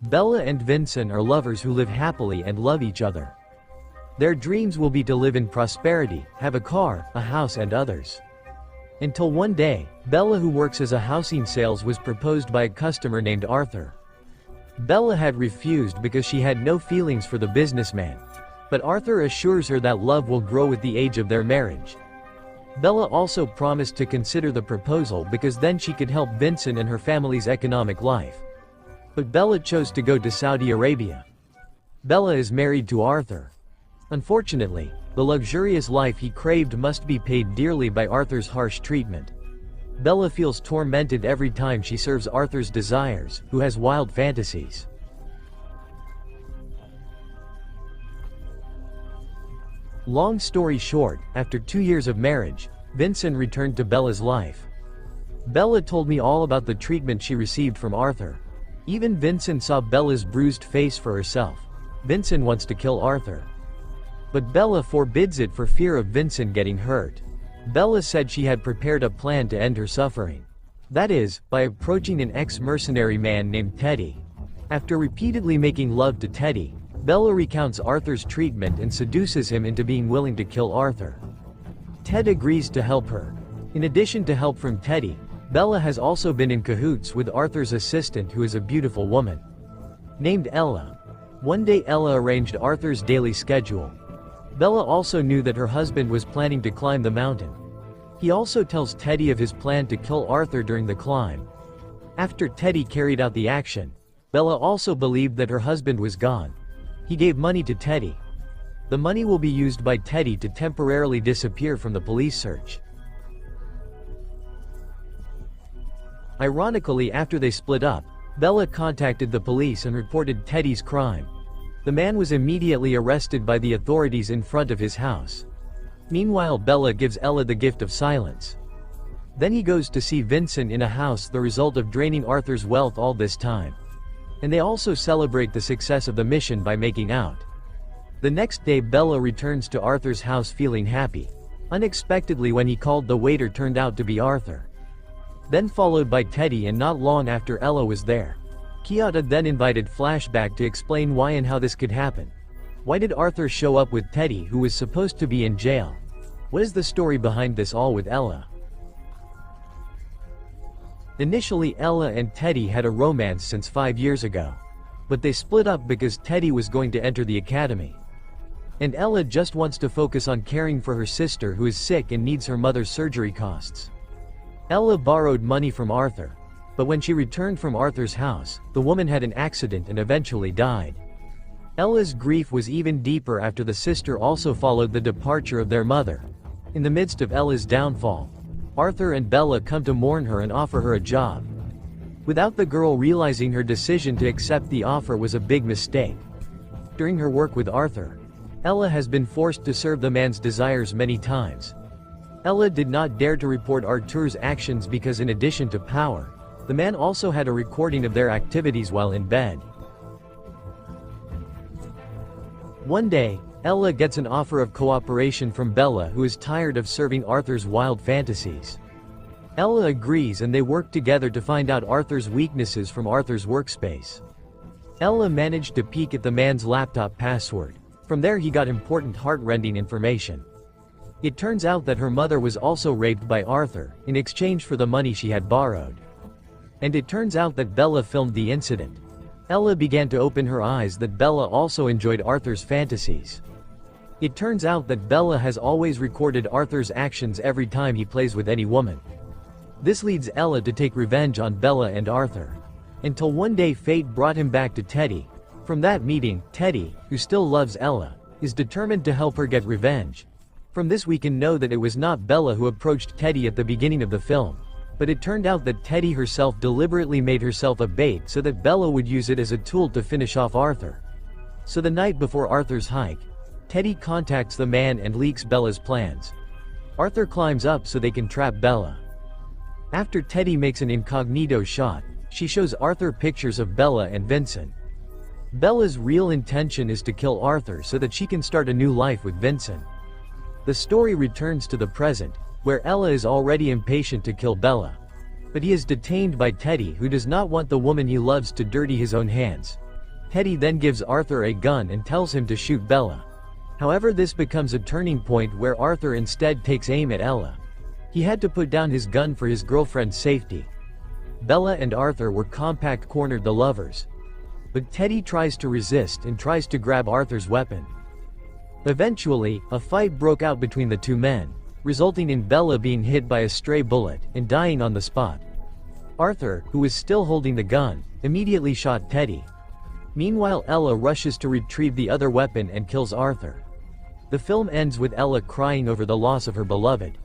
Bella and Vincent are lovers who live happily and love each other. Their dreams will be to live in prosperity, have a car, a house and others. Until one day, Bella, who works as a housing sales, was proposed by a customer named Arthur. Bella had refused because she had no feelings for the businessman. But Arthur assures her that love will grow with the age of their marriage. Bella also promised to consider the proposal because then she could help Vincent and her family's economic life. But Bella chose to go to Saudi Arabia. Bella is married to Arthur. Unfortunately, the luxurious life he craved must be paid dearly by Arthur's harsh treatment. Bella feels tormented every time she serves Arthur's desires, who has wild fantasies. Long story short, after 2 years of marriage, Vincent returned to Bella's life. Bella told me all about the treatment she received from Arthur. Even Vincent saw Bella's bruised face for herself. Vincent wants to kill Arthur. But Bella forbids it for fear of Vincent getting hurt. Bella said she had prepared a plan to end her suffering. That is, by approaching an ex-mercenary man named Teddy. After repeatedly making love to Teddy, Bella recounts Arthur's treatment and seduces him into being willing to kill Arthur. Ted agrees to help her. In addition to help from Teddy, Bella has also been in cahoots with Arthur's assistant, who is a beautiful woman named Ella. One day Ella arranged Arthur's daily schedule. Bella also knew that her husband was planning to climb the mountain. He also tells Teddy of his plan to kill Arthur during the climb. After Teddy carried out the action, Bella also believed that her husband was gone. He gave money to Teddy. The money will be used by Teddy to temporarily disappear from the police search. Ironically, after they split up, Bella contacted the police and reported Teddy's crime. The man was immediately arrested by the authorities in front of his house. Meanwhile, Bella gives Ella the gift of silence. Then he goes to see Vincent in a house, the result of draining Arthur's wealth all this time. And they also celebrate the success of the mission by making out. The next day Bella returns to Arthur's house feeling happy. Unexpectedly, when he called, the waiter turned out to be Arthur. Then followed by Teddy, and not long after Ella was there. Kyoto then invited Flashback to explain why and how this could happen. Why did Arthur show up with Teddy, who was supposed to be in jail? What is the story behind this all with Ella? Initially, Ella and Teddy had a romance since 5 years ago. But they split up because Teddy was going to enter the academy. And Ella just wants to focus on caring for her sister, who is sick and needs her mother's surgery costs. Ella borrowed money from Arthur. But when she returned from Arthur's house, the woman had an accident and eventually died. Ella's grief was even deeper after the sister also followed the departure of their mother. In the midst of Ella's downfall, Arthur and Bella come to mourn her and offer her a job. Without the girl realizing her decision to accept the offer was a big mistake. During her work with Arthur, Ella has been forced to serve the man's desires many times. Ella did not dare to report Arthur's actions because, in addition to power, the man also had a recording of their activities while in bed. One day, Ella gets an offer of cooperation from Bella, who is tired of serving Arthur's wild fantasies. Ella agrees and they work together to find out Arthur's weaknesses from Arthur's workspace. Ella managed to peek at the man's laptop password. From there he got important heart-rending information. It turns out that her mother was also raped by Arthur, in exchange for the money she had borrowed. And it turns out that Bella filmed the incident. Ella began to open her eyes that Bella also enjoyed Arthur's fantasies. It turns out that Bella has always recorded Arthur's actions every time he plays with any woman. This leads Ella to take revenge on Bella and Arthur. Until one day fate brought him back to Teddy. From that meeting, Teddy, who still loves Ella, is determined to help her get revenge. From this we can know that it was not Bella who approached Teddy at the beginning of the film. But it turned out that Teddy herself deliberately made herself a bait so that Bella would use it as a tool to finish off Arthur. So the night before Arthur's hike, Teddy contacts the man and leaks Bella's plans. Arthur climbs up so they can trap Bella. After Teddy makes an incognito shot, she shows Arthur pictures of Bella and Vincent. Bella's real intention is to kill Arthur so that she can start a new life with Vincent. The story returns to the present, where Ella is already impatient to kill Bella. But he is detained by Teddy, who does not want the woman he loves to dirty his own hands. Teddy then gives Arthur a gun and tells him to shoot Bella. However, this becomes a turning point where Arthur instead takes aim at Ella. He had to put down his gun for his girlfriend's safety. Bella and Arthur were compact-cornered the lovers. But Teddy tries to resist and tries to grab Arthur's weapon. Eventually, a fight broke out between the two men, resulting in Bella being hit by a stray bullet and dying on the spot. Arthur, who was still holding the gun, immediately shot Teddy. Meanwhile, Ella rushes to retrieve the other weapon and kills Arthur. The film ends with Ella crying over the loss of her beloved.